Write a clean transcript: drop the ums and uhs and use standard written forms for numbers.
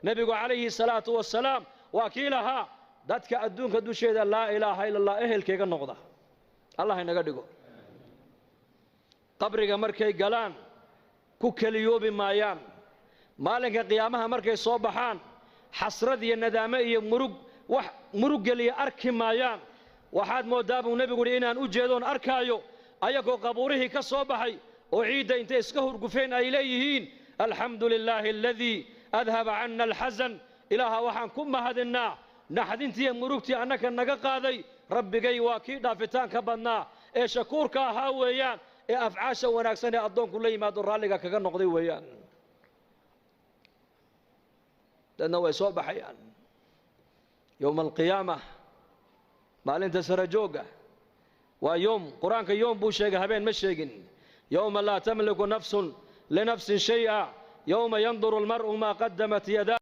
nebigu calayhi salaatu wasalaam waa kii lahaa dadka adduunka dusheeda laa ilaaha ila allah ehelkayga noqda. allah inaga dhigo. qabriga markay galaan ku keliyoobi maayaan. maalinka qiyaamaha markay soo baxaan xasrad iyo nadaamo iyo murug geliya arki maayaan. waxaad moodaa buu nebigu yidhi inaan u jeedoon arkaayo ayagoo qabuurihii ka soo baxay oo ciidda intay iska hurgufeen ay leeyihiin alxamdu lilaahi aladii adhaba canna alxasan. ilaaha waxaan ku mahadinnaa naxdintiiyo murugtii annaka naga qaaday. rabbigay waa kii dhaafitaanka badnaa ee shakuurka ahaa weeyaan, ee afcaasha wanaagsan ee addoonku la yimaado raalliga kaga noqday weeyaan. dadna way soo baxayaan yowma alqiyaama, maalinta sara joogga. waa yoom, qur-aanka yoom buu sheegay, habeen ma sheegin. yowma laa tamliku nafsun linafsin shay'a yowma yanduru almar'u maa qaddamat yadaa